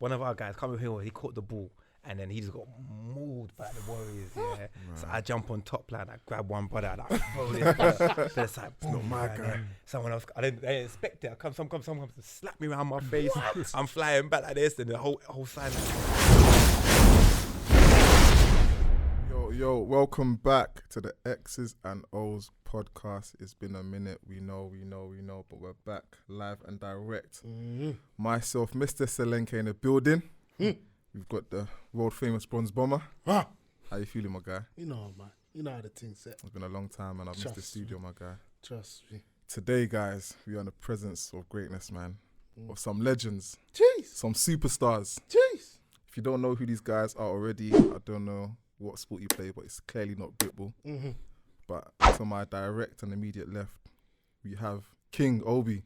one of our guys, can't remember who, he caught the ball. And then he just got mauled by the Warriors, yeah. Right. So I jump on top line, I grab one brother, and I throw this guy. So it's like, boom, not my guy. Someone else, I didn't expect it. Someone comes to slap me around my face. I'm flying back like this, and the whole side. Yo, welcome back to the X's and O's podcast. It's been a minute. We know, but we're back live and direct. Myself, Mr. Selenke in the building. We've got the world famous bronze bomber. How you feeling, my guy? You know, man. You know how the thing's set. It's been a long time, and I've missed the studio, my guy. Trust me. Today, guys, we are in the presence of greatness, man. Of some legends. Jeez. Some superstars. Jeez. If you don't know who these guys are already, I don't know what sport you play, but it's clearly not Britball. But to my direct and immediate left, we have King Obi.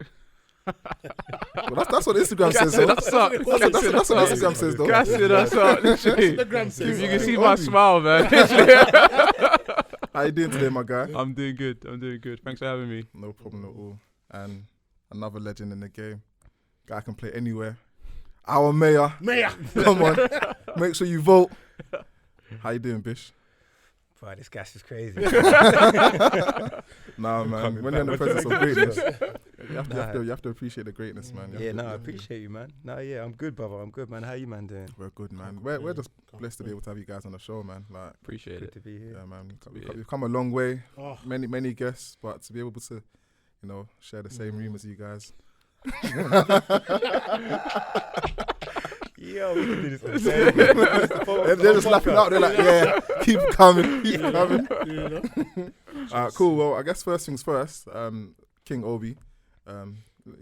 Well, that's what Instagram says. That's what Instagram says, though. That's up. Literally. If you can see my smile, man. How you doing today, my guy? I'm doing good. Thanks for having me. No problem at all. And another legend in the game. Guy can play anywhere. Our mayor. Come on. Make sure you vote. How you doing, Bish? Bro, this gas is crazy. Nah, man. When you're in the presence of greatness, you have to appreciate the greatness, man. I appreciate you, man. I'm good, brother. I'm good, man. How you, man, doing? We're good, man. We're just blessed to be able to have you guys on the show, man. Like, appreciate good it. to be here. Yeah, man. We've come a long way. Many guests, but to be able to, share the same room as you guys. Yo, we can do this. They're just laughing out. They're like, yeah, keep coming. Cool. Well, I guess first things first. King Obi. You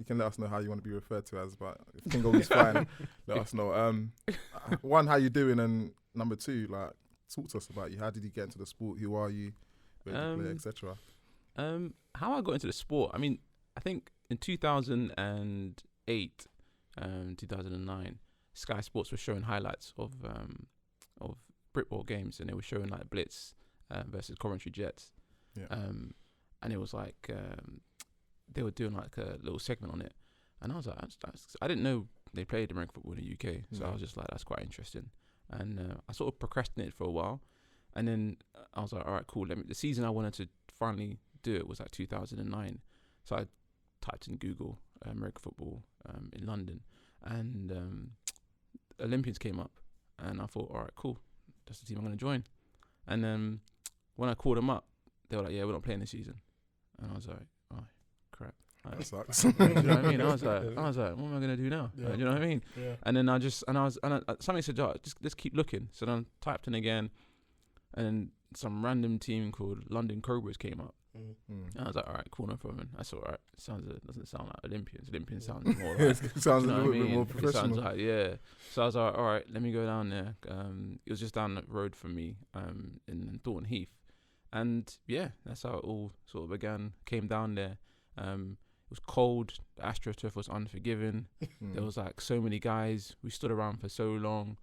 can let us know how you want to be referred to as, but if King Obi's fine, let us know. One, how you doing, and number two, like, talk to us about you. How did you get into the sport? Who are you? Where do you play, etc. How I got into the sport? I mean, I think in 2008, 2009. Sky Sports was showing highlights of Britball games, and they were showing like Blitz versus Coventry Jets. Yeah. And it was like they were doing like a little segment on it, and I was like, I didn't know they played American football in the UK, so I was just like, that's quite interesting. And I sort of procrastinated for a while, and then I was like, all right, cool. The season I wanted to finally do it was like 2009, so I typed in Google American football in London, and Olympians came up, and I thought, all right, cool, that's the team I'm going to join. And then when I called them up, they were like, yeah, we're not playing this season. And I was like, oh, crap. That sucks. You know what I mean? I was like, what am I going to do now? Yeah. You know what I mean? Yeah. And then something said, oh, just keep looking. So then I typed in again, and then some random team called London Cobras came up. And I was like, all right, cool, no problem. That's all right. Doesn't sound like Olympians. Olympians sounds more like, sounds a little bit more professional. It sounds like, yeah. So I was like, all right, let me go down there. It was just down the road from me in Thornton Heath. And yeah, that's how it all sort of began. Came down there. It was cold. The AstroTurf was unforgiving. There was like so many guys. We stood around for so long.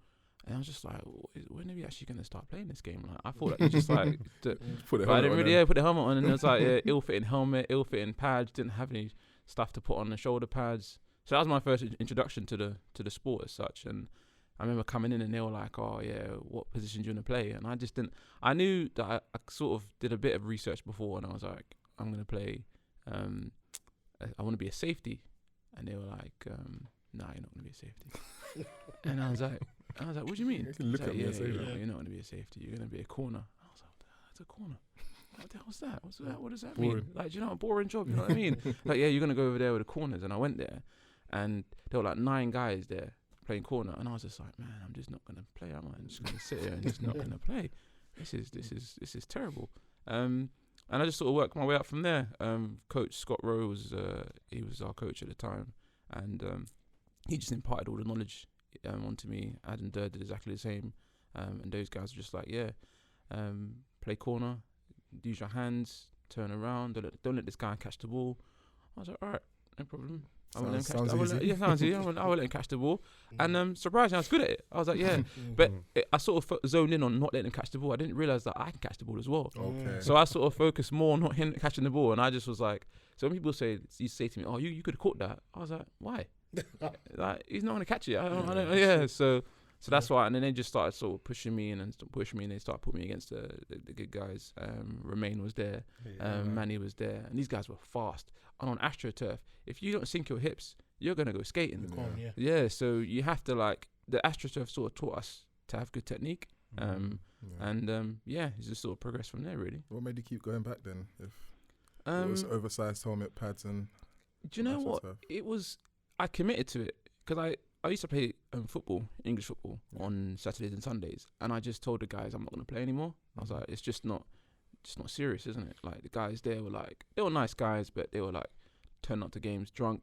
And I was just like, when are we actually going to start playing this game? Like, I thought, like, you just like, put the helmet on, and it was like, ill-fitting helmet, ill-fitting pads, didn't have any stuff to put on the shoulder pads. So that was my first introduction to the sport as such. And I remember coming in and they were like, oh yeah, what position do you want to play? And I just didn't, I knew that I sort of did a bit of research before, and I was like, I'm going to play, I want to be a safety. And they were like, nah, you're not going to be a safety. And I was like, what do you mean? You can look at me and say that. You're not going to be a safety. You're going to be a corner. I was like, that's a corner. What the hell's that? What does that mean? Like, you know, a boring job. You know what I mean? Like, yeah, you're going to go over there with the corners. And I went there, and there were like 9 guys there playing corner. And I was just like, man, I'm just not going to play. I'm just going to sit here and just not going to play. This is terrible. And I just sort of worked my way up from there. Coach Scott Rowe was he was our coach at the time, and he just imparted all the knowledge onto me. Adam Durr did exactly the same, and those guys were just like, yeah, play corner, use your hands, turn around, don't let this guy catch the ball. I was like, all right, no problem. I won't let him catch the ball. And surprisingly, I was good at it. I was like, yeah. But I sort of zoned in on not letting him catch the ball. I didn't realise that I can catch the ball as well. Okay. So I sort of focused more on not him catching the ball. And I just was like, so when people say to me, oh, you could have caught that. I was like, why? Like he's not gonna catch it. I don't. Yeah. So that's why. And then they just started sort of pushing me and they started putting me against the good guys. Romain was there. Manny was there, and these guys were fast. And on AstroTurf, if you don't sink your hips, you're gonna go skating. Yeah. So you have to the AstroTurf sort of taught us to have good technique. It's just sort of progress from there, really. What made you keep going back then? If it was oversized helmet, pads, and do you know what? It was. I committed to it because I used to play football, English football, on Saturdays and Sundays, and I just told the guys I'm not going to play anymore. I was like, it's just not serious, isn't it? Like the guys there were they were nice guys, but they were turn up to games drunk.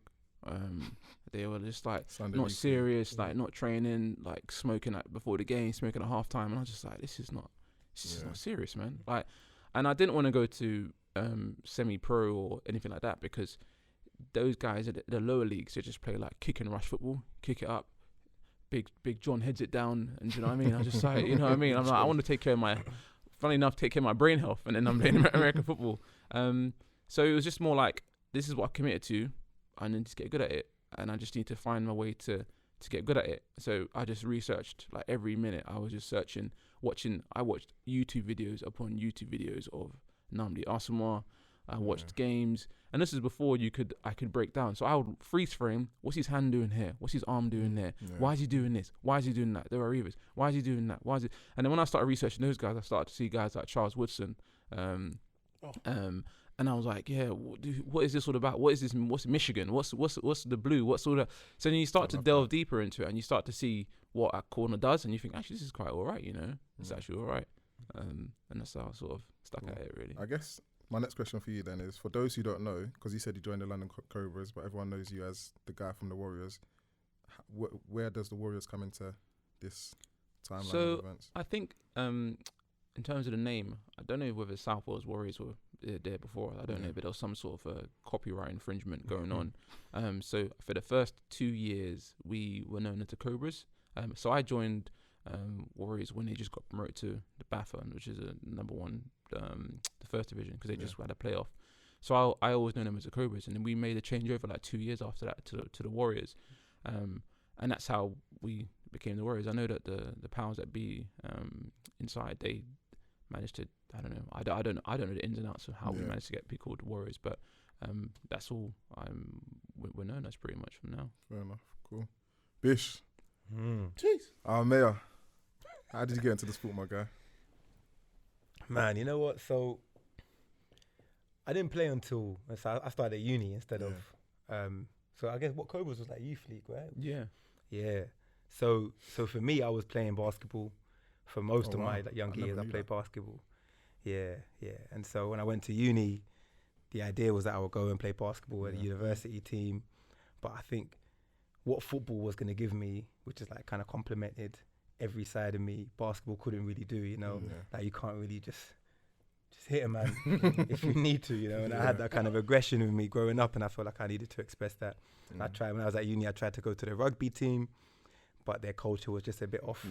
They were just Sunday not weekend. serious, not training, smoking before the game, smoking at half time, and I was just this is not serious, man. And I didn't want to go to semi-pro or anything like that because those guys at the lower leagues, they just play kick and rush football, kick it up, big John heads it down, and do you know what I mean? I just you know what I mean? I'm I want to take care of my, funny enough, take care of my brain health, and then I'm playing American football. So it was just more this is what I committed to, and then just get good at it, and I just need to find my way to get good at it. So I just researched every minute. I was just searching, I watched YouTube videos upon YouTube videos of Namdi Asamoah. I watched games, and this is before I could break down. So I would freeze frame. What's his hand doing here? What's his arm doing there? Yeah. Why is he doing this? Why is he doing that? There are Rivas. Why is he doing that? Why is it? And then when I started researching those guys, I started to see guys like Charles Woodson, and I was like, yeah, what is this all about? What is this? What's Michigan? What's the blue? What's all that? So then you start to delve deeper into it, and you start to see what a corner does, and you think, actually, this is quite all right. It's actually all right. And that's how I sort of stuck at it, really. I guess my next question for you then is, for those who don't know, because you said you joined the London Cobras, but everyone knows you as the guy from the Warriors. Where does the Warriors come into this timeline of events? I think in terms of the name, I don't know whether South Wales Warriors were there before. I don't know, but there was some sort of a copyright infringement going on. So for the first 2 years, we were known as the Cobras. So I joined Warriors when they just got promoted to the BAFA, which is a number one, the first division, because they just had a playoff. So I always known them as the Cobras, and then we made a changeover 2 years after that to the Warriors, and that's how we became the Warriors. I know that the powers that be inside, they managed to, I don't know the ins and outs of how we managed to get people called the Warriors, but that's all we're known as pretty much from now. Fair enough, cool. Bish. Jeez. Mayor, how did you get into the sport, my guy? Man, you know what? So I didn't play until I started at uni instead of. So I guess what Cobras was youth league, right? Yeah. So for me, I was playing basketball for most of my younger years. I played basketball. Yeah. And so when I went to uni, the idea was that I would go and play basketball at a university team. But I think what football was going to give me, which is kind of complemented every side of me, basketball couldn't really do, you can't really just hit a man if you need to, and I had that kind of aggression with me growing up, and I felt like I needed to express that. And I tried, when I was at uni, I tried to go to the rugby team, but their culture was just a bit off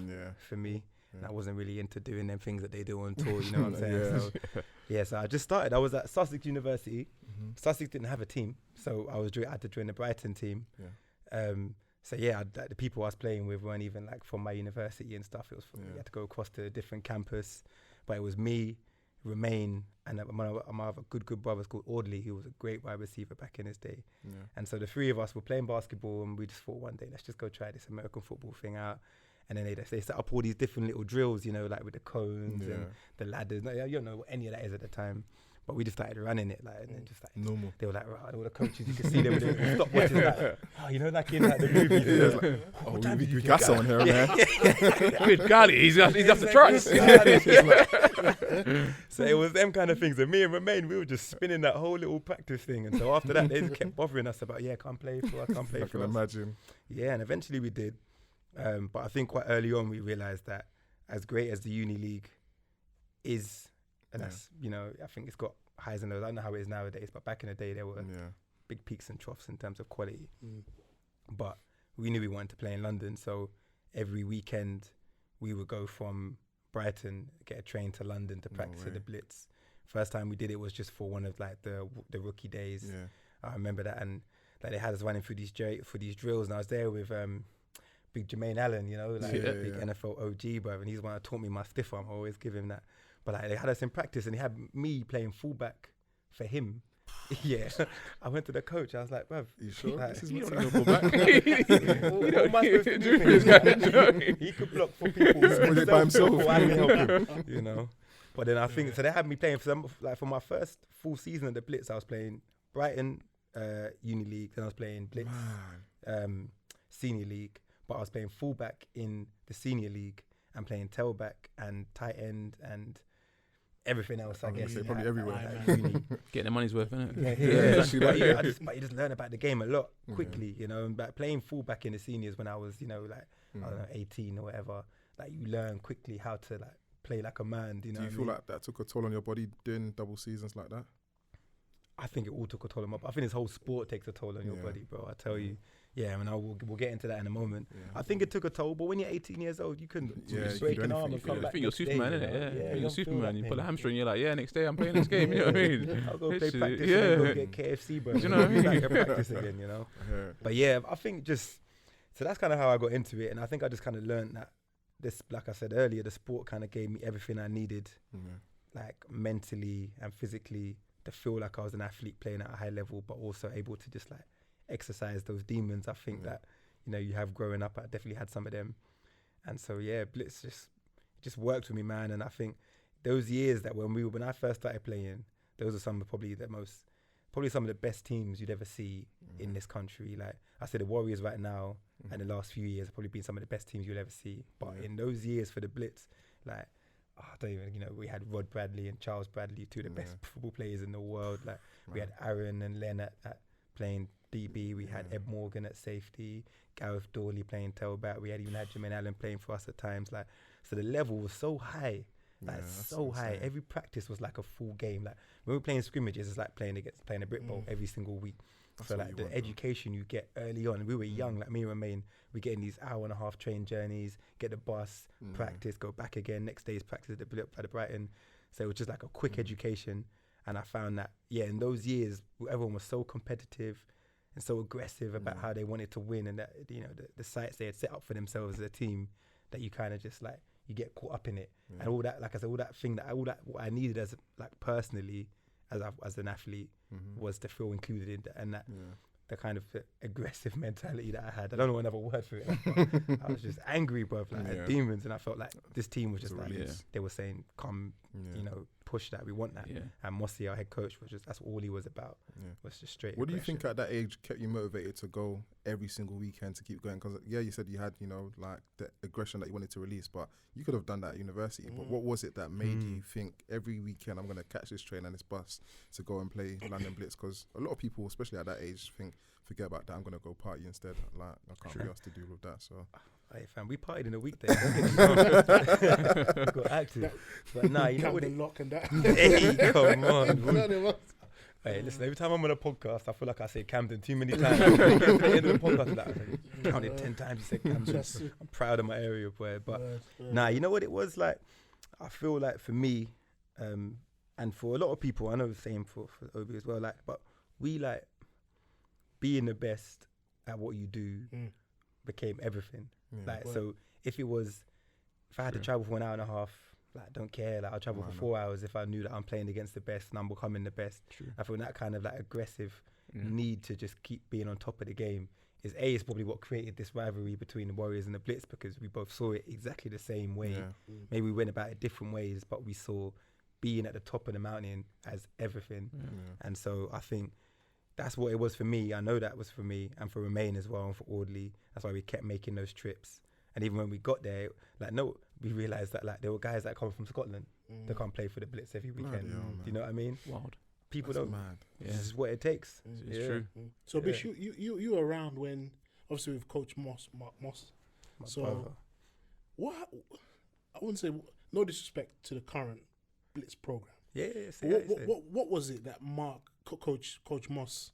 for me. And I wasn't really into doing them things that they do on tour, you know what I'm saying? So I just started. I was at Sussex University. Sussex didn't have a team, so I had to join the Brighton team. The people I was playing with weren't even from my university and stuff. It was you had to go across to a different campus, but it was me, Romain, and my other good brothers called Audley, who was a great wide receiver back in his day. And so the three of us were playing basketball, and we just thought one day, let's just go try this American football thing out. And then they set up all these different little drills, with the cones and the ladders. You don't know what any of that is at the time. But we just started running it, and then just normal. They were right, all the coaches, you could see them with the stopwatches, in the movies. We got someone here, man. Good golly, he's off the tracks. So it was them kind of things. And me and Romain, we were just spinning that whole little practice thing. And so after that, they just kept bothering us about, come play for us, come play for us. I can imagine. Yeah, and eventually we did. But I think quite early on we realised that as great as the uni league is, and that's, I think it's got highs and lows. I don't know how it is nowadays, but back in the day there were big peaks and troughs in terms of quality. But we knew we wanted to play in London, so every weekend we would go from Brighton, get a train to London to practice at the Blitz. First time we did it was just for one of the rookie days. I remember that, and that they had us running through these drills, and I was there with big Jermaine Allen, you know, like big NFL OG, bro, and he's the one that taught me my stiff arm. I always give him that. But like they had us in practice, and he had me playing fullback for him. Yeah, I went to the coach. I was like, bruv, you sure? Like, This is you what's don't happening. What am I supposed to do for him? He could block for people by himself. Or I can help him, you know. But then I think so. They had me playing for my first full season at the Blitz. I was playing Brighton Uni League, then I was playing Blitz Senior League. But I was playing fullback in the Senior League and playing tailback and tight end and everything else, I guess. Probably everywhere. Getting the money's worth, innit? Yeah. But you just learn about the game a lot quickly, you know. And but playing fullback in the seniors when I was, you know, like I don't know, 18 or whatever, like you learn quickly how to like play like a man. You know. Do you feel like that took a toll on your body doing double seasons like that? I think it all took a toll on my. I think this whole sport takes a toll on your body, bro. I tell you. Yeah, I mean, we'll get into that in a moment. Yeah. I think it took a toll, but when you're 18 years old, you can break an arm and come back. I think you're Superman, innit? Yeah, you're Superman. You pull a hamstring, you're like, next day I'm playing this game. You know what I mean? I'll go play practice and go get KFC, bro. You know what I mean? Back to practice again, you know. But yeah, I think so that's kind of how I got into it, and I think I just kind of learned that this, like I said earlier, the sport kind of gave me everything I needed, like mentally and physically, to feel like I was an athlete playing at a high level, but also able to just like exercise those demons I think that, you know, you have growing up. I definitely had some of them. And so Blitz just worked with me, man. And I think those years that when I first started playing, those are some of probably some of the best teams you'd ever see in this country. Like I said, the Warriors right now and the last few years have probably been some of the best teams you'll ever see. But in those years for the Blitz, like I don't even, you know, we had Rod Bradley and Charles Bradley, two of the best football players in the world. Like we had Aaron and Len at playing DB, we had Ed Morgan at safety, Gareth Dawley playing tailback, we even had Jermaine Allen playing for us at times. Like, so the level was so high, so high. Every practice was like a full game. Like when we were playing scrimmages, it's like playing a brick bowl every single week. That's so like the education you get early on, we were young, like me and Romain, we get in these hour-and-a-half train journeys, get the bus, practice, go back again, next day's practice at the Brighton. So it was just like a quick education. And I found that, in those years, everyone was so competitive and so aggressive about how they wanted to win, and that, you know, the sights they had set up for themselves as a team, that you kind of just like, you get caught up in it. And all that, like I said, all that what I needed as like personally as an athlete was to feel included in that, and that the kind of aggressive mentality that I had. I don't know another word for it. I was just angry, bro, like demons, and I felt like this team was just they were saying, come, you know, push that, we want that. And Mossy, our head coach, was just, that's all he was about, was just straight What aggression. do you think at that age kept you motivated to go every single weekend to keep going? Because you said you had, you know, like the aggression that you wanted to release, but you could have done that at university. But what was it that made you think every weekend I'm going to catch this train and this bus to go and play London Blitz? Because a lot of people, especially at that age, think, forget about that, I'm going to go party instead. Like, I can't be asked to deal with that. So, hey fam, we partied in a weekday. Got active. But nah, you know what it... lock and that. Hey, come on. Hey, listen, every time I'm on a podcast, I feel like I say Camden too many times. I get to the end of the podcast, like, I counted 10 times you said Camden. I'm proud of my area, boy. But nah, you know what it was like? I feel like for me, and for a lot of people, I know the same for Obi as well, like, but we like being the best at what you do became everything. So if I had to travel for 1.5 hours, like, don't care, like, I'll travel for 4 hours if I knew that I'm playing against the best and I'm becoming the best. I feel that kind of like aggressive need to just keep being on top of the game is probably what created this rivalry between the Warriors and the Blitz, because we both saw it exactly the same way. Maybe we went about it different ways, but we saw being at the top of the mountain as everything. And so I think that's what it was for me. I know that was for me, and for Romain as well, and for Audley. That's why we kept making those trips. And even when we got there, we realised that like there were guys that come from Scotland that can't play for the Blitz every weekend. Do you know what I mean? Wild. People That's don't. Mad. This is what it takes. It's true. So Bish, you were around when, obviously with Coach Moss. My so brother. what? I wouldn't say, no disrespect to the current Blitz program. What was it that Coach Moss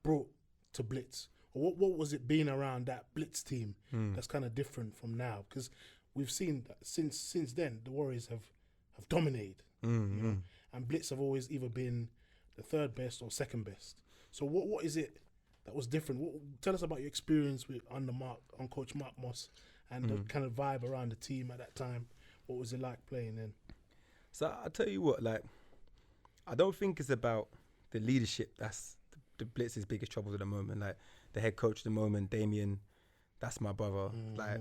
brought to Blitz? Or what was it being around that Blitz team that's kind of different from now? Because we've seen that since then the Warriors have dominated, you know? And Blitz have always either been the third best or second best. So what is it that was different? Tell us about your experience on Coach Mark Moss and the kind of vibe around the team at that time. What was it like playing then? So I'll tell you what, like, I don't think it's about the leadership that's the Blitz's biggest troubles at the moment. Like, the head coach at the moment, Damien, that's my brother. Like,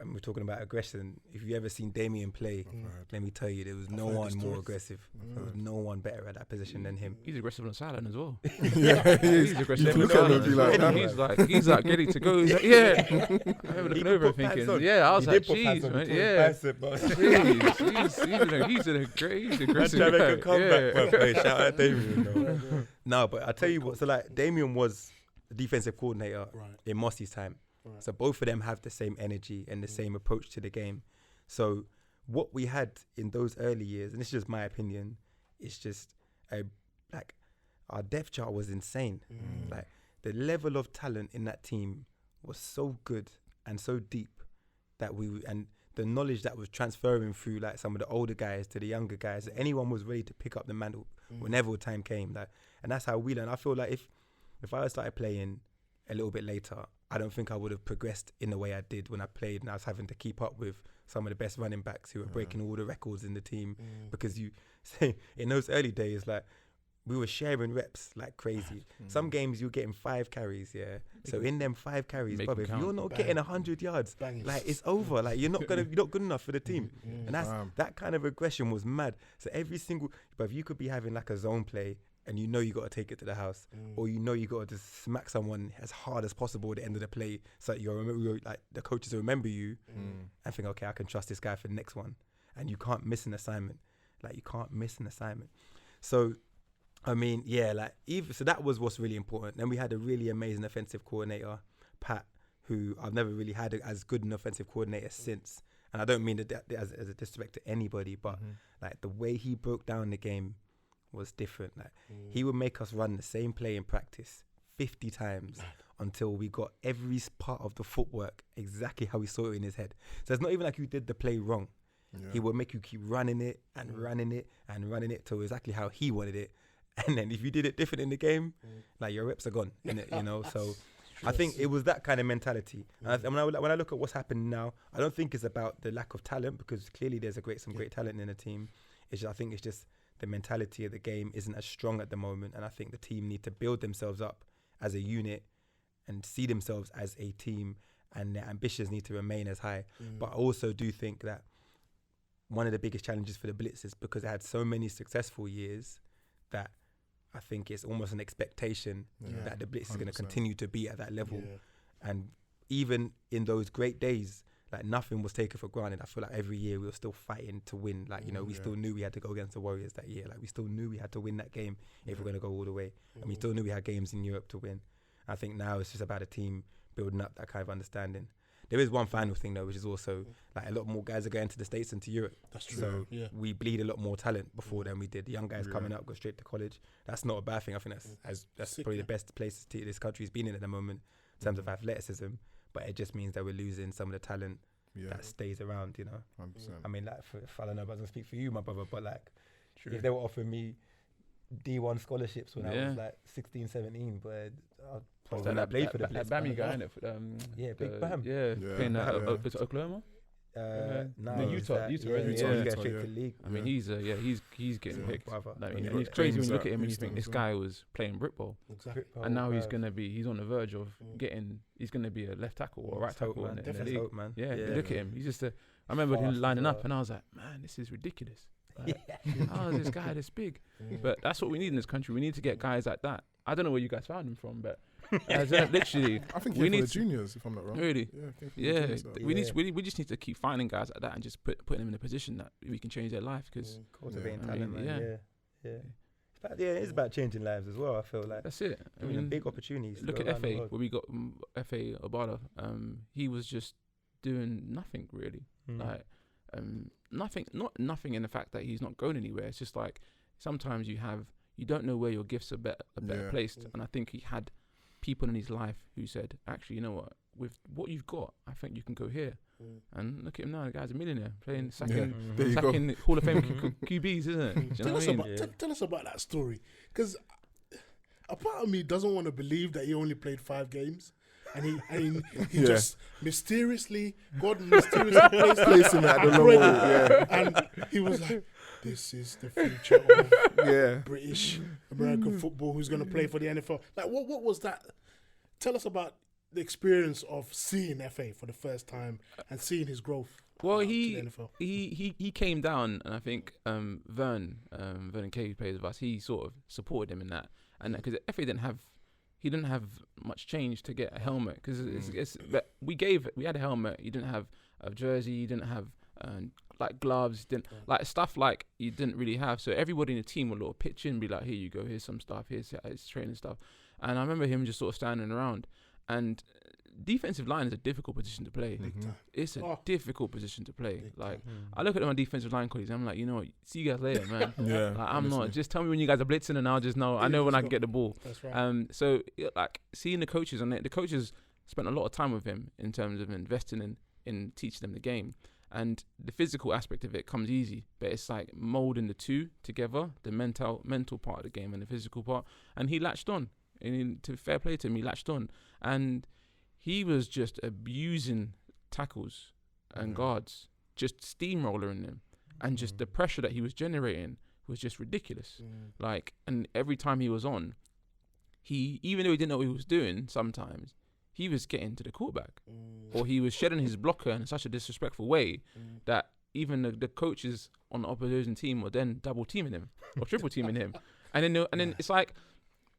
and we're talking about aggression. If you ever seen Damien play, let me tell you, there was no one more aggressive. There was no one better at that position than him. He's aggressive on the sideline as well. He's aggressive on the sideline. He's like ready to go. He's like, I remember looking over and thinking, I was like, jeez, man, he's aggressive. Trying to make a comeback, shout out Damien. No, but I tell you what, so like Damien was the defensive coordinator in Mossy's time. Right. So both of them have the same energy and the same approach to the game. So what we had in those early years, and this is just my opinion, it's just our depth chart was insane. Like, the level of talent in that team was so good and so deep that and the knowledge that was transferring through like some of the older guys to the younger guys, that anyone was ready to pick up the mantle whenever the time came. Like, and that's how we learned. I feel like if I started playing a little bit later, I don't think I would have progressed in the way I did when I played, and I was having to keep up with some of the best running backs who were breaking all the records in the team. Because you say in those early days, like, we were sharing reps like crazy. Some games you're getting 5 carries, so in them 5 carries, brother, if you're not getting 100 yards, like, it's over. Like, you're not good enough for the team. And that kind of aggression was mad. So every single, but if you could be having like a zone play, and you know you got to take it to the house, or you know you got to just smack someone as hard as possible at the end of the play, so that you're like, the coaches remember you and think, okay, I can trust this guy for the next one, and you can't miss an assignment. Like, you can't miss an assignment. So, I mean, so that was what's really important. Then we had a really amazing offensive coordinator, Pat, who I've never really had as good an offensive coordinator since. And I don't mean that as a disrespect to anybody, but like, the way he broke down the game was different. Like, he would make us run the same play in practice 50 times until we got every part of the footwork exactly how he saw it in his head. So it's not even like you did the play wrong. He would make you keep running it and running it and running it to exactly how he wanted it. And then if you did it different in the game, like, your reps are gone, innit, you know? So I think it was that kind of mentality. And when I look at what's happened now, I don't think it's about the lack of talent, because clearly there's some great talent in the team. I think it's just the mentality of the game isn't as strong at the moment, and I think the team need to build themselves up as a unit and see themselves as a team, and their ambitions need to remain as high. But I also do think that one of the biggest challenges for the Blitz is because it had so many successful years that I think it's almost an expectation that the Blitz 100%. Is going to continue to be at that level. And even in those great days, like, nothing was taken for granted. I feel like every year we were still fighting to win. Like, you know, we still knew we had to go against the Warriors that year. Like, we still knew we had to win that game if we're going to go all the way. And we still knew we had games in Europe to win. I think now it's just about a team building up that kind of understanding. There is one final thing, though, which is also, like, a lot more guys are going to the States and to Europe. That's true. So we bleed a lot more talent before than we did. The young guys coming up go straight to college. That's not a bad thing. I think that's probably the best place this country's been in at the moment in terms of athleticism. But it just means that we're losing some of the talent that stays around, you know. 100%. I mean, like, if I don't know if I can speak for you, my brother, but like, if they were offering me D1 scholarships when I was like 16, 17, but I'd probably play for the Blitz. Bam, you guy, innit? Big Bam. Playing at Oklahoma. Utah. League. I mean, he's getting picked. I mean, it's crazy when you look at him and you think this guy was playing Britball, and now he's on the verge of he's gonna be a left tackle or a right tackle in the league. Hope, man. Look at him. He's just I remember him lining up, and I was like, man, this is ridiculous. Like, how is this guy this big? But that's what we need in this country. We need to get guys like that. I don't know where you guys found him from, but literally, I think we need the juniors, if I'm not wrong. Really? We just need to keep finding guys like that and just put them in a position that we can change their life. Because cultivating talent, it's about changing lives as well. I feel like that's it. I mean, big opportunities. Look at FA, where we got FA Obada. He was just doing nothing really, like nothing in the fact that he's not going anywhere. It's just like sometimes you don't know where your gifts are better placed, and I think he had people in his life who said, actually, you know what, with what you've got, I think you can go here. And look at him now, the guy's a millionaire, playing sacking Hall of Fame QBs, isn't it? Tell us about that story, because A part of me doesn't want to believe that he only played 5 games. And he just mysteriously placed him at the lower. And he was like, this is the future of British American football. Who's going to play for the NFL? Like, what was that? Tell us about the experience of seeing FA for the first time and seeing his growth. Well, he came down, and I think Vernon Kay, who plays with us, he sort of supported him in that, and because FA didn't have much change to get a helmet, because but we had a helmet. You didn't have a jersey. You didn't have like gloves. Didn't like stuff like you didn't really have. So everybody in the team would pitch in, and be like, here you go. Here's some stuff. Here's training stuff. And I remember him just sort of standing around. And defensive line is a difficult position to play. It's a difficult position to play. I look at my defensive line colleagues, I'm like, you know what, see you guys later, man. I'm not. Just tell me when you guys are blitzing, and I'll just know. I know when I can get the ball. That's right. So seeing the coaches, and the coaches spent a lot of time with him in terms of investing in teaching them the game. And the physical aspect of it comes easy, but it's like molding the two together, the mental part of the game and the physical part. And he latched on. And to fair play to him, he latched on, and he was just abusing tackles and guards, just steamrolling them, and just the pressure that he was generating was just ridiculous. And every time he was on, even though he didn't know what he was doing, sometimes he was getting to the quarterback, or he was shedding his blocker in such a disrespectful way that even the coaches on the opposition team were then double teaming him or triple teaming him, and then it's like,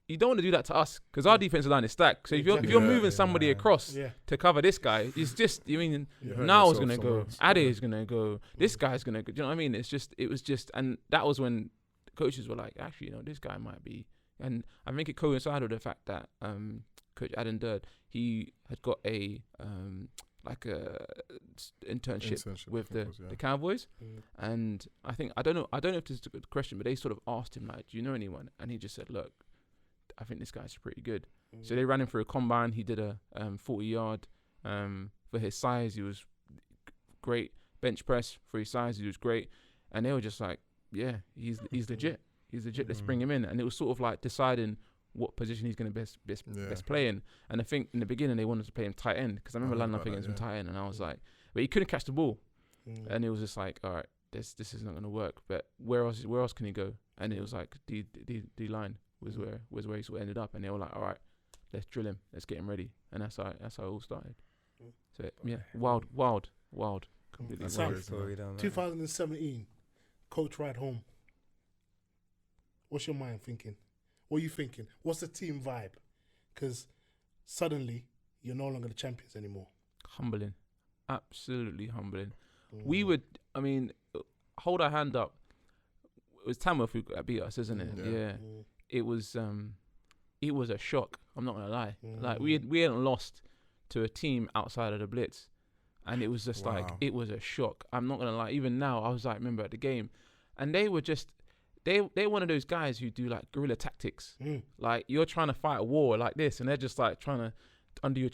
you don't want to do that to us, because our defensive line is stacked. So if you're moving somebody across to cover this guy, it's just, Niall's going to go, Ade's going to go, this guy's going to go. Do you know what I mean? It was just, and that was when the coaches were like, actually, this guy might be. And I think it coincided with the fact that Coach Adam Durd, he had got a internship with the Cowboys. And I don't know if this is a good question, but they sort of asked him, like, do you know anyone? And he just said, look, I think this guy's pretty good. So they ran him for a combine. He did a 40-yard. For his size, he was great. Bench press for his size, he was great. And they were just like, yeah, he's legit. He's legit. Let's bring him in. And it was sort of like deciding what position he's going to best play in. And I think in the beginning they wanted to play him tight end, because I remember lining up against him tight end, and I was like, but he couldn't catch the ball. And it was just like, all right, this is not going to work. But where else can he go? And it was like D line. Was where he sort of ended up, and they were like, all right, let's drill him, let's get him ready, and that's how it all started. So wild, completely wild story. 2017, coach ride home. What's your mind thinking? What are you thinking? What's the team vibe? Because suddenly you're no longer the champions anymore. Humbling, absolutely humbling. We would, hold our hand up. It was Tamworth who beat us, isn't it? Yeah. It was a shock. I'm not gonna lie. Like we hadn't lost to a team outside of the Blitz, and it was just like, it was a shock. I'm not gonna lie. Even now, I was like, remember at the game, and they were just they're one of those guys who do like guerrilla tactics. Like you're trying to fight a war like this, and they're just like trying to under your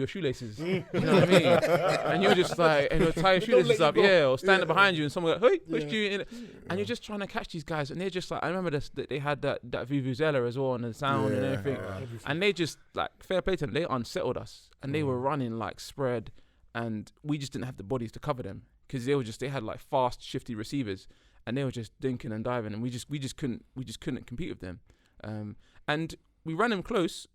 shoelaces. You know what I mean? And you're just like, and you'll tie your shoelaces up, or standing behind you, and someone go, hey, pushed you in, and you're just trying to catch these guys, and they're just like, I remember that they had that Vuvuzela as well, and the sound and everything, and they just like, fair play to them, they unsettled us, and they were running like spread, and we just didn't have the bodies to cover them, because they had like fast, shifty receivers, and they were just dinking and diving, and we just couldn't compete with them, and we ran them close.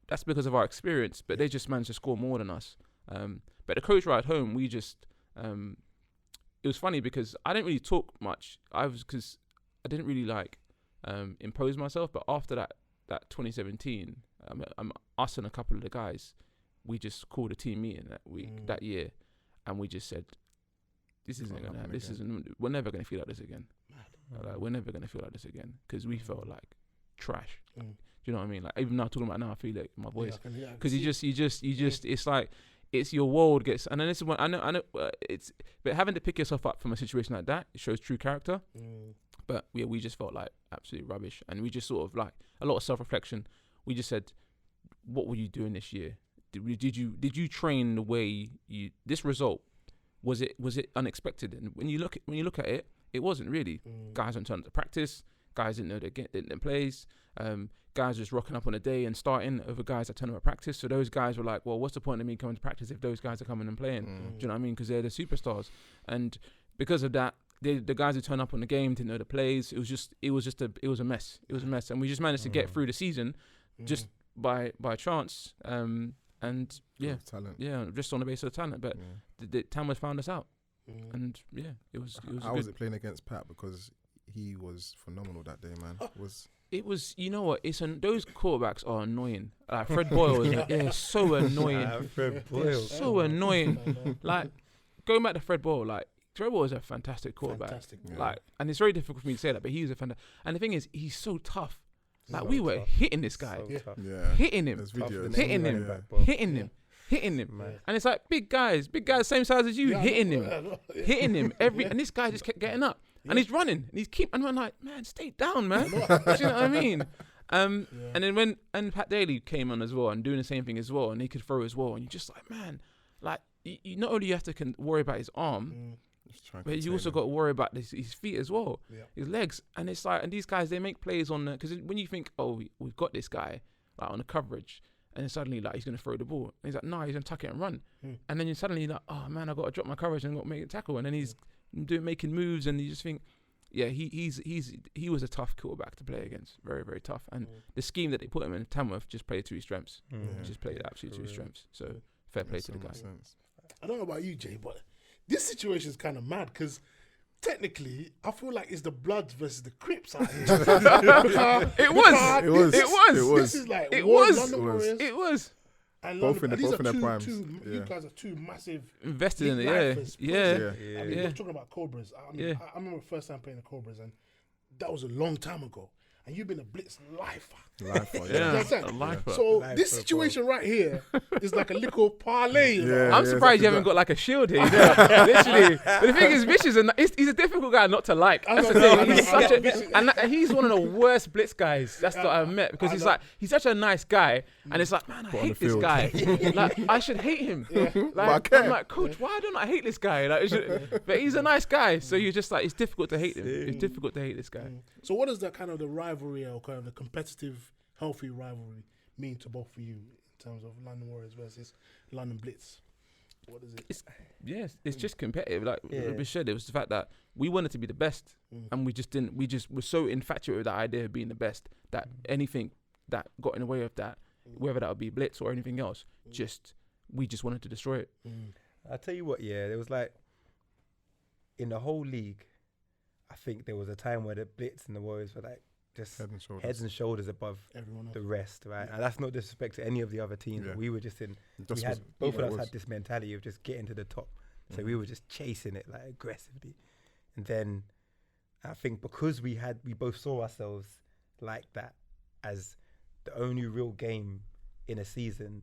That's because of our experience, but they just managed to score more than us. But the coach ride home, we just, it was funny because I didn't really talk much. Because I didn't really impose myself. But after that 2017, us and a couple of the guys, we just called a team meeting that year, and we just said, this isn't gonna happen. We're never gonna feel like this again. We're never gonna feel like this again, because we felt like trash. Do you know what I mean? Like, even now talking about it now, I feel like my voice, because you just, it's like, it's your world gets, and then this is when I know, but having to pick yourself up from a situation like that, it shows true character. But we just felt like absolute rubbish, and we just sort of like a lot of self-reflection. We just said, what were you doing this year? Did you train the way you? This result, was it unexpected? And when you look at it, it wasn't really. Guys don't turn up to practice. guys didn't know their plays. Guys just rocking up on a day and starting over guys that turn up at practice. So those guys were like, well, what's the point of me coming to practice if those guys are coming and playing? Do you know what I mean? Because they're the superstars. And because of that, the guys who turn up on the game didn't know the plays. It was a mess. It was a mess. And we just managed to get through the season just by chance. And talent. Yeah, just on the basis of talent. But the Tamworth found us out. And it was How was it playing against Pat? Because he was phenomenal that day, man. It was, you know what? Those quarterbacks are annoying. Like Fred Boyle is so annoying. Fred Boyle, so annoying. Like going back to Fred Boyle, like Fred Boyle is a fantastic quarterback. Like, and it's very difficult for me to say that, but he is a fantastic. And the thing is, he's so tough. Like we were hitting this guy, hitting him, hitting him, man. And it's like big guys, same size as you, hitting him and this guy just kept getting up. And he's running, and I'm like, man, stay down, man. Do you know what I mean? And then when Pat Daly came on as well and doing the same thing as well, and he could throw as well, and you're just like, man, like you not only have to worry about his arm, but you also got to worry about his feet as well, his legs. And it's like, and these guys, they make plays on because when you think, oh, we've got this guy like on the coverage, and then suddenly like he's gonna throw the ball, and he's like, no, he's gonna tuck it and run, and then you suddenly like, oh man, I got to drop my coverage and got to make a tackle, and then he's making moves, and you just think, he was a tough quarterback to play against, very very tough. And the scheme that they put him in, Tamworth just played to his strengths, just played absolutely to his strengths. So fair play to the guy. I don't know about you, Jay, but this situation is kind of mad because technically, I feel like it's the Bloods versus the Crips out here. It was. This is like London Warriors. It was. And both in these their are primes. you guys are two massive invested in it. I mean, you're talking about Cobras. I mean, I remember the first time playing the Cobras, and that was a long time ago. And you've been a Blitz lifer. A lifer. So this situation right here is like a little parlay. I'm surprised you haven't got like a shield here. Literally. But the thing is, Bish he's a difficult guy not to like. That's the thing. He's one of the worst Blitz guys that I've met, because he's such a nice guy, and it's like, man, I hate this guy. Like I should hate him. Like I'm like, coach, why don't I hate this guy? Like, but he's a nice guy, so you're just like, it's difficult to hate him. It's difficult to hate this guy. So what does that kind of the rivalry or kind of the competitive, healthy rivalry mean to both of you in terms of London Warriors versus London Blitz? What is it? It's just competitive. Like we said, it was the fact that we wanted to be the best, and we just didn't. We just were so infatuated with that idea of being the best that anything that got in the way of that, whether that would be Blitz or anything else, we just wanted to destroy it. I'll tell you what, there was like, in the whole league, I think there was a time where the Blitz and the Warriors were like just heads and shoulders above the rest, right? And that's not disrespect to any of the other teams. We were just both of us had this mentality of just getting to the top. So we were just chasing it like aggressively. And then I think because we both saw ourselves like that as the only real game in a season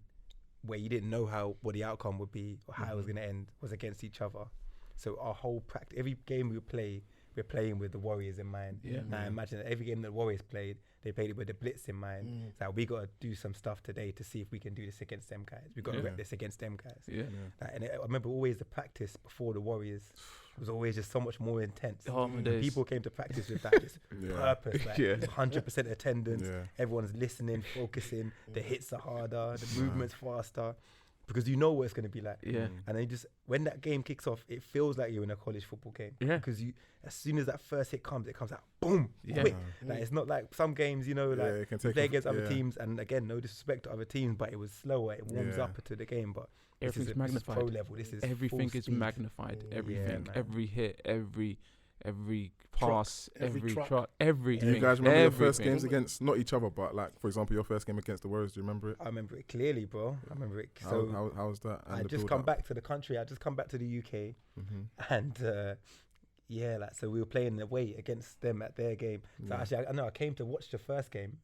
where you didn't know what the outcome would be or how it was going to end, was against each other. So our whole practice, every game we play, we're playing with the Warriors in mind. Now imagine that every game that the Warriors played, they played it with the Blitz in mind. So we got to do some stuff today to see if we can do this against them guys. We got to rep this against them guys. I remember always the practice before the Warriors was always just so much more intense. People came to practice with that just purpose, like 100% attendance. Everyone's listening, focusing. The hits are harder, the movements faster. Because you know what it's going to be like. And then when that game kicks off, it feels like you're in a college football game. Because as soon as that first hit comes, it comes out, boom, quick. Like, it's not like some games, you play against other teams, and again, no disrespect to other teams, but it was slower. It warms up to the game, but everything's magnified. Pro level. This is everything is magnified. Everything, every hit, every pass, every trot, everything. You guys remember your first games against, not each other, but like, for example, your first game against the Warriors, do you remember it? I remember it clearly, bro. I remember it. So how was that? I just come back to the country. I just come back to the UK. And so we were playing away against them at their game. So actually, I came to watch the first game.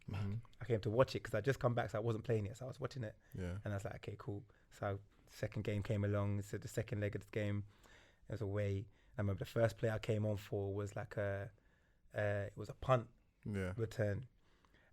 I came to watch it because I just come back, so I wasn't playing it. So I was watching it. And I was like, okay, cool. So second game came along. So the second leg of the game, it was away. I remember the first play I came on for was like it was a punt return.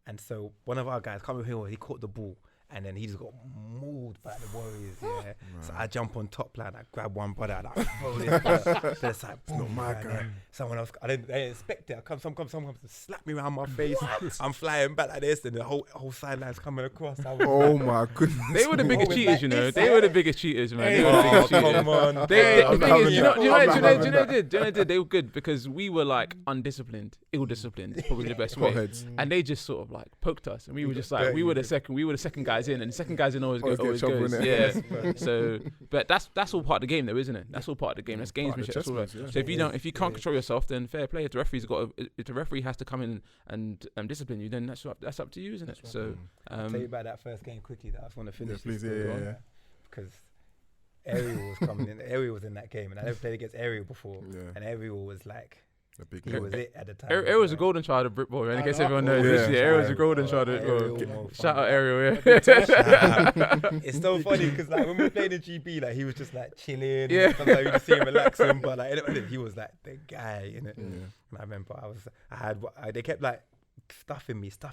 And so one of our guys, can't remember who, he caught the ball And then he just got mauled by the Warriors, yeah. So I jump on top line, I grab one brother, and I throw this ball. So it's like, boom, not my guy. Someone else, I didn't expect it. Someone comes to slap me around my face. I'm flying back like this, and the whole sideline's coming across. Oh my goodness. They were the biggest cheaters, you know. They were the biggest cheaters, man. They were the biggest cheaters. Come on. The thing is, you know they were good because we were like undisciplined, ill-disciplined, is probably the best way. And they just sort of like poked us, and we were just like, we were the second guys in, and the second guys in always goes. Yeah. So, but that's all part of the game, though, isn't it? That's all part of the game. That's gamesmanship. That's all right. So if you can't control yourself, then fair play. If the referee has to come in and discipline you, then that's up to you, isn't it? So, I'll tell you about that first game quickly. That I just want to finish. Please, yeah. Because Ariel was coming in. Ariel was in that game, and I never played against Ariel before. Yeah. And Ariel was like. He was it at the time. Ariel was a golden child of Britball, man. In case everyone knows this. Yeah, Ariel was a golden child of Britball. Shout out Ariel, yeah. It's so funny because like when we played in GB, like he was just like chilling. Yeah. Sometimes you just see him relaxing, but like he was like the guy, innit? Yeah. And I remember they kept like stuffing me. So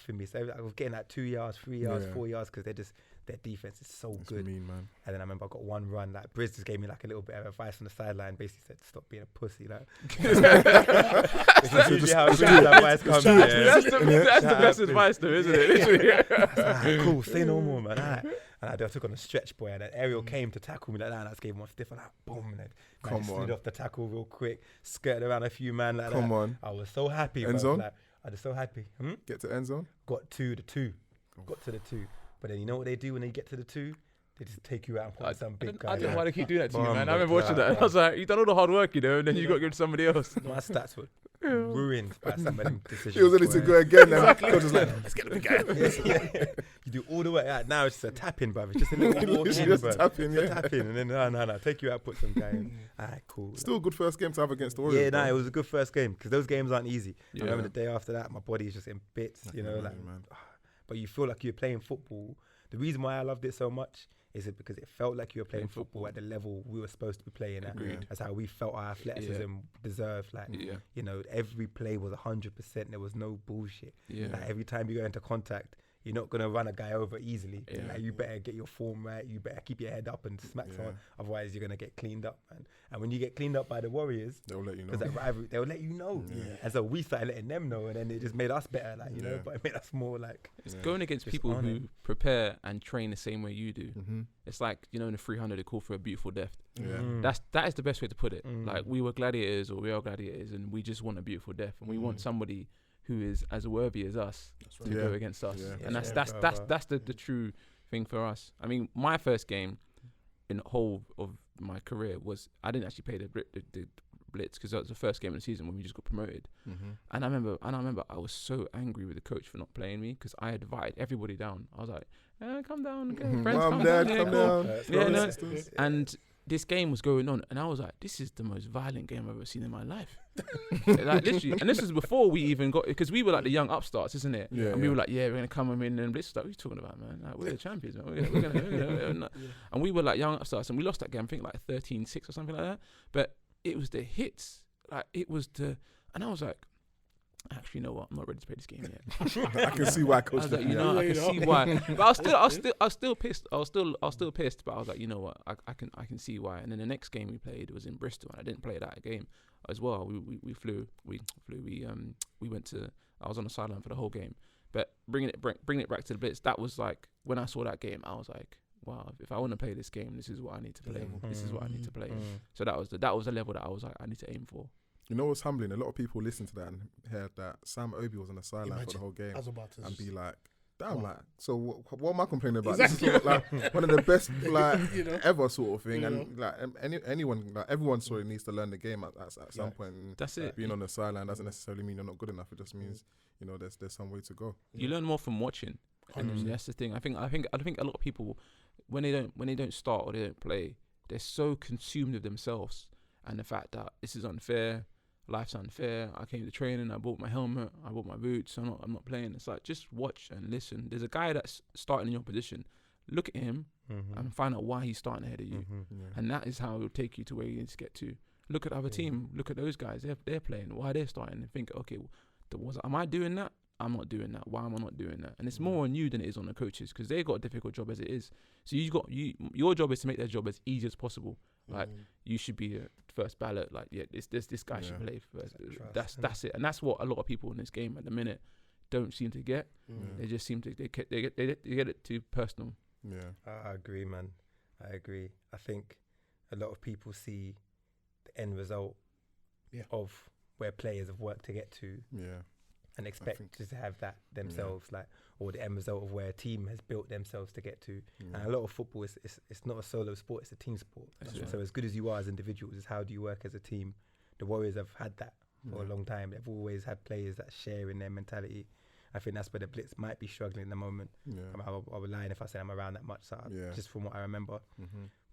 I was getting like 2 yards, 3 yards, 4 yards because their defense is so good. Mean, man. And then I remember I got one run, like Briz just gave me like a little bit of advice on the sideline, basically said, stop being a pussy. Like, it's usually how advice comes. That's the best advice though, isn't it? Like, cool, say no more, man. And I took on a stretch, boy, and then Ariel came to tackle me like that, and I just gave him one stiff, and like, boom, and then I slid off the tackle real quick, skirted around a few man like that. Come on. I was so happy. End zone? I was so happy. Get to end zone? Got to the 2. Got to the 2. But then you know what they do when they get to the 2? They just take you out and put some big guy. I don't know why they keep doing that to you, man. I remember watching that. And I was like, you've done all the hard work, you know, and then you got to give it to somebody else. My stats were ruined by some of them decisions. He was ready to go again. Exactly. Coach was like, let's get the big guy. You do all the way out. Now it's just a tap-in, bruv. It's just a little walk in, bruv. Tap-in, and then no, take you out, put some guy in. Alright, cool. Still a good first game to have against the Warriors. Yeah, it was a good first game because those games aren't easy. I remember the day after that, my body's just in bits, you know, like. But you feel like you're playing football. The reason why I loved it so much is it because it felt like you were playing football at the level we were supposed to be playing at. That's how we felt our athleticism deserved. Like, you know, every play was 100%. There was no bullshit. Like every time you go into contact, you're not going to run a guy over easily. Like, you better get your form right. You better keep your head up and smack someone. Otherwise, you're going to get cleaned up, man. And when you get cleaned up by the Warriors, they'll let you know. Because that rivalry, they'll let you know. And so we started letting them know, and then it just made us better, like, you know, but it made us more like... It's going against people who prepare and train the same way you do. It's like, you know, in the 300, they call for a beautiful death. That is the best way to put it. Like, we were gladiators, or we are gladiators, and we just want a beautiful death. And we want somebody who is as worthy as us to go against us. And that's the true thing for us. I mean, my first game in the whole of my career was, I didn't actually play the Blitz because that was the first game of the season when we just got promoted. And I remember I was so angry with the coach for not playing me because I had invited everybody down. I was like, come down, okay, friends, Mom, Dad, come down. And this game was going on, and I was like, this is the most violent game I've ever seen in my life. Like, literally. And this was before we even got, because we were like the young upstarts, isn't it? And we were like, we're going to come in and Blitz. Like, what are you talking about, man? Like, we're the champions, man. We're gonna and we were like young upstarts, and we lost that game, I think like 13-6 or something like that. But it was the hits. Like, it was and I was like, actually, you know what? I'm not ready to play this game yet. I can see why Coach. I was like, you know, I can see why. But I was still pissed. I was still pissed. But I was like, you know what? I can see why. And then the next game we played was in Bristol, and I didn't play that game as well. We flew. We went to. I was on the sideline for the whole game. But bringing it back to the Blitz, that was like when I saw that game, I was like, wow, if I want to play this game, this is what I need to play. This is what I need to play. So that was the level that I was like, I need to aim for. You know what's humbling? A lot of people listen to that and heard that Sam Obi was on the sideline for the whole game and be like, damn, like, so what am I complaining about? Exactly. This is like one of the best like ever sort of thing. And like anyone, like everyone sort of needs to learn the game at some point. And that's it. Being on the sideline doesn't necessarily mean you're not good enough. It just means, you know, there's some way to go. You learn more from watching. And that's the thing. I think a lot of people, when they don't start or they don't play, they're so consumed with themselves and the fact that this is unfair. Life's unfair. I came to training. I bought my helmet. I bought my boots. I'm not playing. It's like, just watch and listen. There's a guy that's starting in your position. Look at him and find out why he's starting ahead of you. And that is how it will take you to where you need to get to. Look at the other team. Look at those guys. They're playing. Why they're starting? And think, okay, am I doing that? I'm not doing that. Why am I not doing that? And it's more on you than it is on the coaches, because they got a difficult job as it is. So your job is to make their job as easy as possible. Like you should be a first ballot. Like this guy should play first. That's it. And that's what a lot of people in this game at the minute don't seem to get. They just seem to they get it too personal. Yeah, I agree, man. I agree. I think a lot of people see the end result of where players have worked to get to. Yeah. And expect to have that themselves, or the end result of where a team has built themselves to get to. And a lot of football it's not a solo sport; it's a team sport. So as good as you are as individuals, is how do you work as a team? The Warriors have had that for a long time. They've always had players that share in their mentality. I think that's where the Blitz might be struggling at the moment. I would lie if I say I'm around that much, just from what I remember.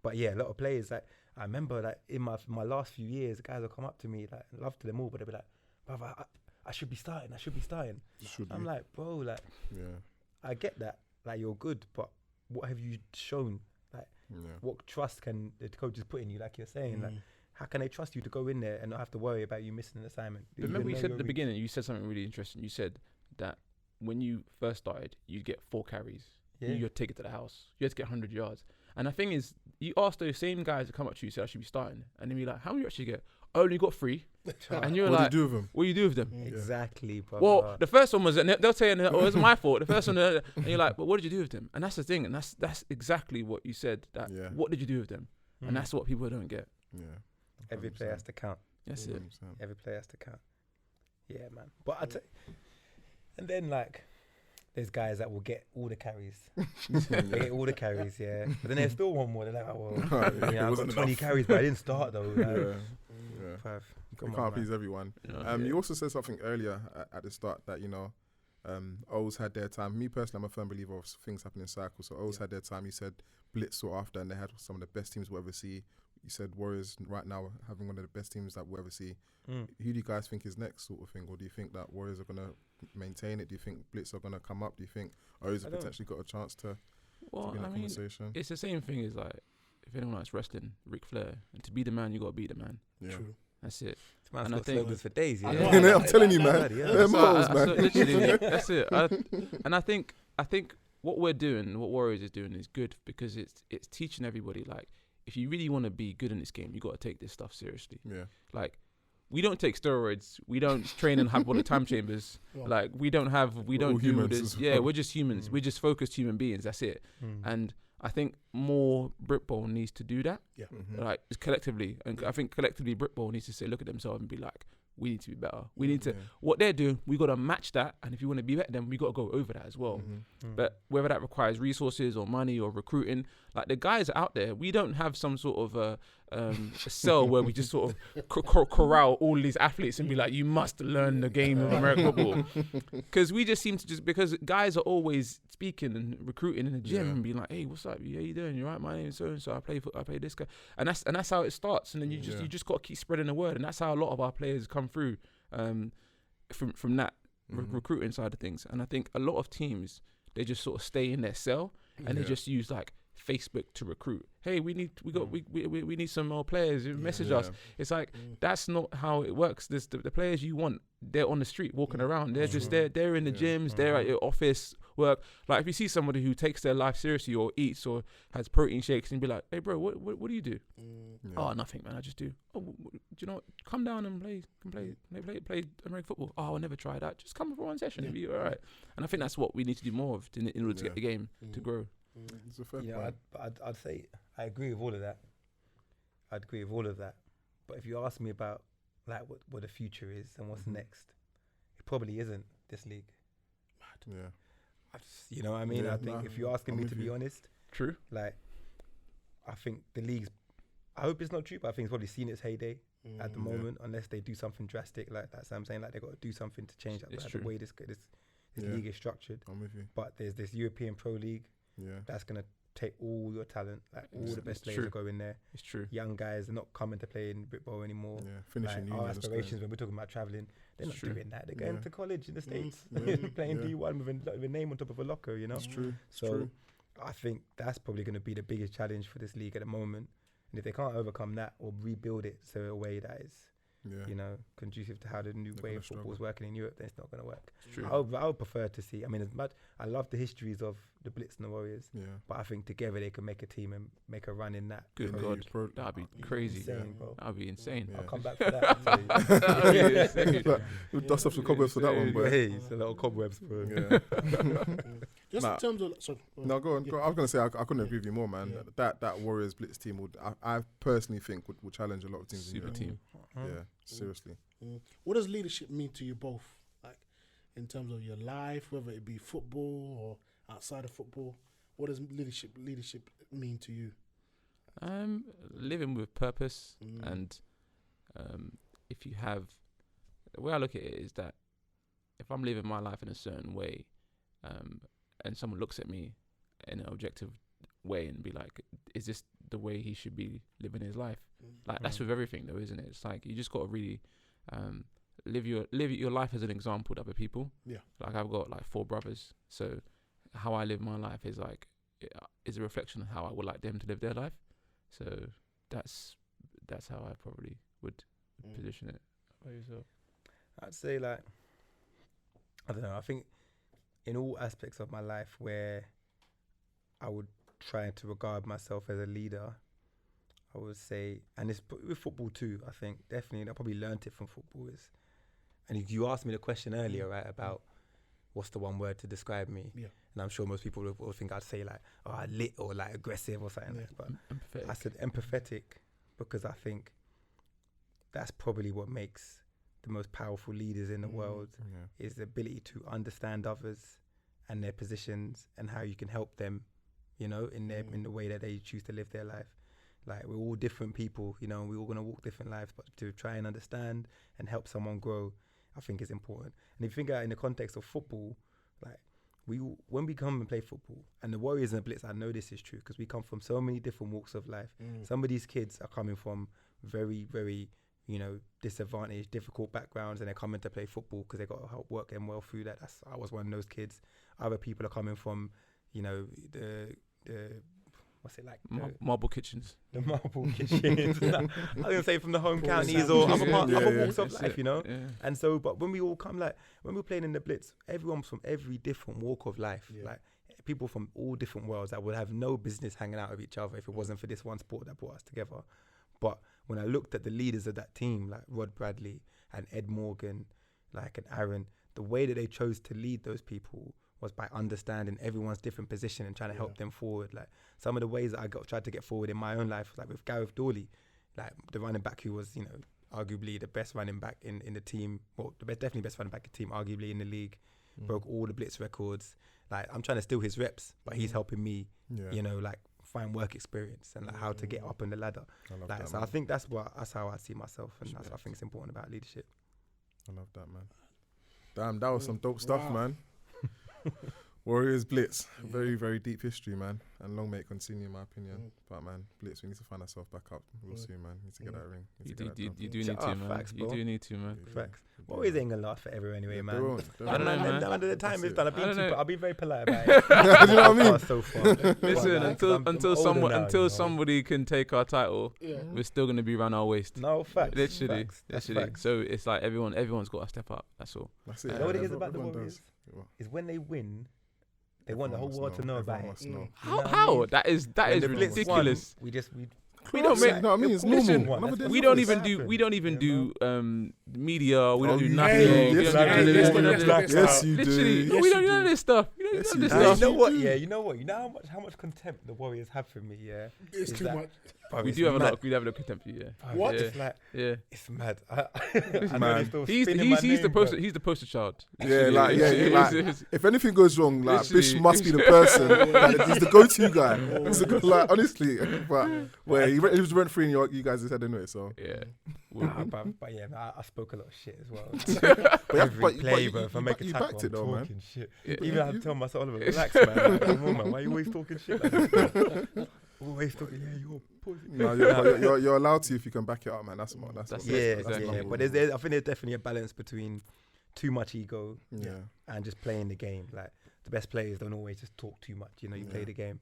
But yeah, a lot of players. Like I remember, in my last few years, guys will come up to me, love to them all, but they'll be like, "Brother, I should be starting. I'm like, bro, I get that. Like, you're good, but what have you shown? Like, what trust can the coaches put in you? Like you're saying, like, how can they trust you to go in there and not have to worry about you missing an assignment? But remember, you said at the beginning, you said something really interesting. You said that when you first started, you'd get 4 carries. You'd take it to the house. You had to get 100 yards. And the thing is, you ask those same guys to come up to you, say, I should be starting. And they'll be like, how many you actually get? I only got 3. And you're what like, do you do with them? What do you do with them? Exactly, bro. Well, the first one was, and they'll tell you, oh, it was my fault. The first one, and you're like, but what did you do with them? And that's the thing, and that's exactly what you said. That what did you do with them? And that's what people don't get. Yeah, 100%. Every player has to count. That's 100%. it. Every player has to count. Yeah, man. But and then there's guys that will get all the carries. They get all the carries, yeah. But then there's still one more. They're like, oh, well, I got 20 carries, but I didn't start though. You can't please everyone. You also said something earlier at the start that, O's had their time. Me personally, I'm a firm believer of things happen in cycles. So O's had their time. You said Blitz sought after, and they had some of the best teams we'll ever see. You said Warriors right now having one of the best teams that we'll ever see. Who do you guys think is next, sort of thing? Or do you think that Warriors are going to maintain it? Do you think Blitz are going to come up? Do you think O's have potentially got a chance to be in the conversation? It's the same thing as if anyone likes wrestling, Ric Flair. And to be the man, you got to beat the man. Yeah. True. That's it. And I think slogans for days. Yeah. I'm telling you, man. Literally, that's it. And I think what we're doing, what Warriors is doing, is good because it's teaching everybody, if you really want to be good in this game, you got to take this stuff seriously. Yeah. We don't take steroids. We don't train in hyperbolic time chambers. We don't do this. Yeah, we're just humans. We're just focused human beings. That's it. And I think more Britball needs to do that. Yeah. Collectively. And I think collectively Britball needs to look at themselves and be like, we need to be better. We need to, what they're doing, we got to match that. And if you want to be better, then we got to go over that as well. But whether that requires resources or money or recruiting, the guys out there, we don't have some sort of a cell where we just sort of corral all these athletes and be like, you must learn the game of American football. Because we just seem to because guys are always speaking and recruiting in the gym and being like, hey, what's up? Yeah, you doing? You right? My name is so-and-so. I play this guy. And that's how it starts. And then you just got to keep spreading the word. And that's how a lot of our players come through from that recruiting side of things. And I think a lot of teams, they just sort of stay in their cell and they just use Facebook to recruit. Hey, we need some more players. Message us. It's that's not how it works. There's the players you want, they're on the street walking around. They're just they're in the gyms. They're at your office work. If you see somebody who takes their life seriously or eats or has protein shakes and be like, hey bro, what do you do? Oh, nothing, man. I just do. Oh, do you know what? Come down and play American football. Oh, I'll never try that. Just come for one session. It'll be all right. And I think that's what we need to do more of in order to get the game to grow. It's a fair point. I'd say I agree with all of that. But if you ask me about what the future is and what's next, it probably isn't this league. Mad. Yeah. You know what I mean? I think if you're asking me to be honest, true. I think the league's. I hope it's not true, but I think it's probably seen its heyday at the moment. Unless they do something drastic, that's what I'm saying. They got to do something to change the way this league is structured. I'm with you. But there's this European Pro League. Yeah, that's gonna take all your talent. All the best players will go in there. It's true. Young guys are not coming to play in Britball anymore. Yeah, finishing our aspirations when we're talking about traveling, they're not doing that. They're going to college in the States, playing D1 with a name on top of a locker. You know, it's true. So I think that's probably going to be the biggest challenge for this league at the moment. And if they can't overcome that or rebuild it so a way that is you know, conducive to how the new way of football is working in Europe, then it's not going to work. It's true. I would prefer to see. I mean, as much I love the histories of the Blitz and the Warriors, but I think together they can make a team and make a run in that. Good God, that'd be crazy. Insane, bro. That'd be insane. I'll come back for that. We'll dust off some cobwebs for that one, but hey, it's a lot of cobwebs, bro. Just in terms of no, go on. I was gonna say I couldn't agree with you more, man. That Warriors Blitz team would, I personally think would challenge a lot of teams. Super team. Yeah, seriously. What does leadership mean to you both? Like in terms of your life, whether it be football or outside of football, what does leadership mean to you? Living with purpose, and if you have, the way I look at it is that if I'm living my life in a certain way, and someone looks at me in an objective way and be like, is this the way he should be living his life? Like that's with everything though, isn't it? It's like you just got to really live your life as an example to other people. Yeah. Like I've got like 4 brothers, so how I live my life is like is a reflection of how I would like them to live their life. So that's how I probably would position it. How about yourself? I'd say like, I don't know, I think in all aspects of my life where I would try to regard myself as a leader, I would say, and it's with football too, I think, definitely, I probably learnt it from football is, and you asked me the question earlier, right, about what's the one word to describe me? Yeah. And I'm sure most people will think I'd say like, lit or like aggressive or something like that. But empathetic. I said empathetic because I think that's probably what makes the most powerful leaders in the world is the ability to understand others and their positions and how you can help them, you know, in the way that they choose to live their life. Like we're all different people, you know, and we're all going to walk different lives, but to try and understand and help someone grow, I think is important. And if you think in the context of football, like when we come and play football, and the Warriors and the Blitz, I know this is true because we come from so many different walks of life. Some of these kids are coming from very, very, you know, disadvantaged, difficult backgrounds, and they're coming to play football because they got to help work them well through that. I was one of those kids. Other people are coming from, you know, the what's it like? Marble kitchens. The marble kitchens. I was going to say from the home counties or other walks of life, you know? Yeah. And so, but when we all come, like, when we're playing in the Blitz, everyone's from every different walk of life. Yeah. Like, people from all different worlds that would have no business hanging out with each other if it wasn't for this one sport that brought us together. But when I looked at the leaders of that team, like Rod Bradley and Ed Morgan, like, and Aaron, the way that they chose to lead those people was by understanding everyone's different position and trying to help them forward. Like some of the ways that I tried to get forward in my own life, like with Gareth Dawley, like the running back who was, you know, arguably the best running back in the team, well, definitely best running back in the team, arguably in the league, broke all the Blitz records. Like I'm trying to steal his reps, but he's helping me, you know, like find work experience and like how to get up on the ladder. Like, so I think that's how I see myself, and that's what I think is important about leadership. I love that, man. Damn, that was some dope stuff, man. Warriors Blitz, very, very deep history, man, and long may it continue, in my opinion. But man, Blitz, we need to find ourselves back up real soon, man. We need to get that ring. You do need to, man. Facts, you do need to, man. Facts. Warriors ain't gonna last forever anyway, man. I don't know, man. Under the time it's done, I'll be very polite about it. You know what I mean? So far. Listen, until somebody can take our title, we're still gonna be around our waist. No, facts. Literally. So it's like everyone's got to step up. That's all. That's it. You know what it is about the Warriors? Is when they win, they want the whole world to know about it. How? That is ridiculous. We don't make. No, I mean it's normal. We don't even do media. We don't do nothing. Yes, you do. We don't do none of this stuff. You know what? Yeah, you know what? You know how much contempt the Warriors have for me. Yeah, it's too much. We do have a lot. We have a lot of contempt for you. Yeah. What? It's like, it's mad. Man, he's the poster child. Yeah, like if anything goes wrong, like Bish must be the person. He's the go-to guy. Like honestly, but he was rent free in you guys' head anyway. So yeah. But yeah, I spoke a lot of shit as well. Every play, bro. If I make a tackle, I'm talking shit. Even I had to tell myself, Oliver, relax, man. Come on, man. Why are you always talking shit like this? Always talking, you're pussy. No, you're allowed to if you can back it up, man. That's yeah. But I think there's definitely a balance between too much ego and just playing the game. Like the best players don't always just talk too much. You know, you play the game.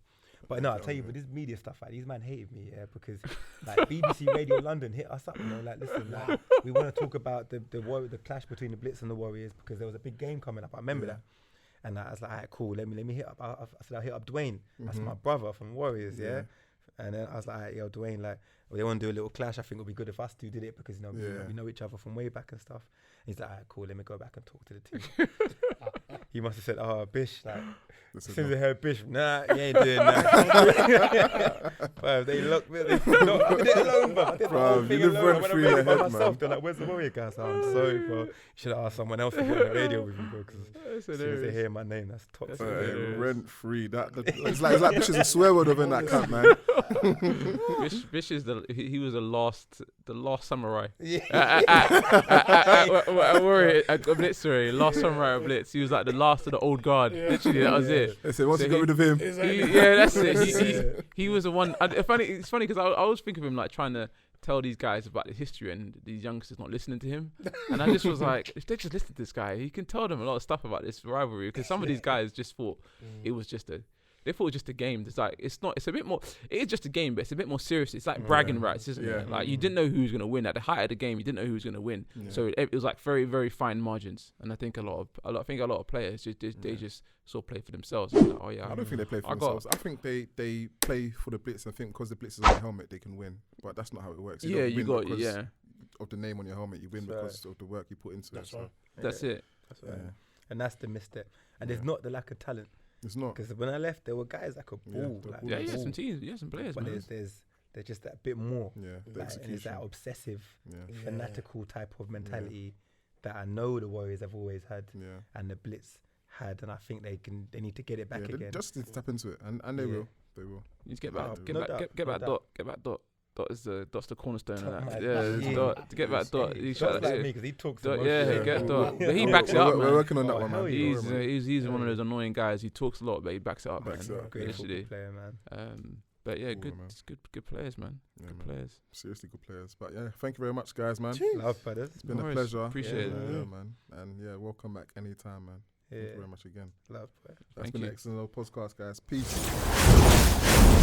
But no, I'll tell you, with this media stuff, like, these man hated me, because like BBC Radio London hit us up, like, listen, like, we want to talk about the clash between the Blitz and the Warriors because there was a big game coming up. I remember that. And I was like, all right, cool, let me hit up. I said, I'll hit up Dwayne. That's my brother from Warriors, And then I was like, all right, yo, Dwayne, like, they want to do a little clash. I think it would be good if us two did it because, you know, we know each other from way back and stuff. And he's like, all right, cool, let me go back and talk to the team. He must have said, oh, Bish, like, as soon as I heard Bish, nah, you ain't doing that. Bro, they looked, I did it alone, bro. I did the whole thing alone. I went on radio by myself. They're like, where's the Warrior guy? So I'm sorry, bro. You should have asked someone else to get on the radio with me, bro, because as soon as they hear my name, that's toxic. Rent free. It's like Bish is a swear word within that camp, man. Bish is he was the last samurai. Blitz, sorry, last samurai at Blitz. He was like the last of the old guard. Literally, that was it. They said once you got rid of him, that's it. He was the one. It's funny because I always think of him like trying to tell these guys about the history and these youngsters not listening to him. And I just was like, if they just listen to this guy, he can tell them a lot of stuff about this rivalry. Because some of these guys just thought it was just a game. It's like, it's a bit more, it is just a game, but it's a bit more serious. It's like bragging rights, isn't it? Like, you didn't know who was going to win. At the height of the game, you didn't know who was going to win. So it was like very, very fine margins. And I think a lot of players, they just sort of play for themselves. Like, oh yeah, I don't think they play for themselves. I think they play for the Blitz and think because the Blitz is on their helmet, they can win. But that's not how it works. You of the name on your helmet, you win because of the work you put into it. So. That's it. And that's the misstep. And there's not the lack of talent. It's not. Because when I left, there were guys that could ball. Some teams, some players. But there's just that bit more. Yeah, and it's that obsessive, fanatical type of mentality that I know the Warriors have always had, and the Blitz had, and I think they need to get it back again. Just need to tap into it, and they will. They will. You need to get back Dot. Dot's the cornerstone of that. Dot. To get back Dot. He's like me because he talks. Dot, get Dot. But he backs it up, man. We're working on that one, man. He's one of those annoying guys. He talks a lot, but he backs it up. Great football player, man. But yeah, good players, man. Good players. Seriously good players. But yeah, thank you very much, guys, man. Love, brothers. It's been a pleasure. Appreciate it. Yeah, man. And welcome back anytime, man. Thank you very much again. Love. That's been the Excellent Podcast, guys. Peace.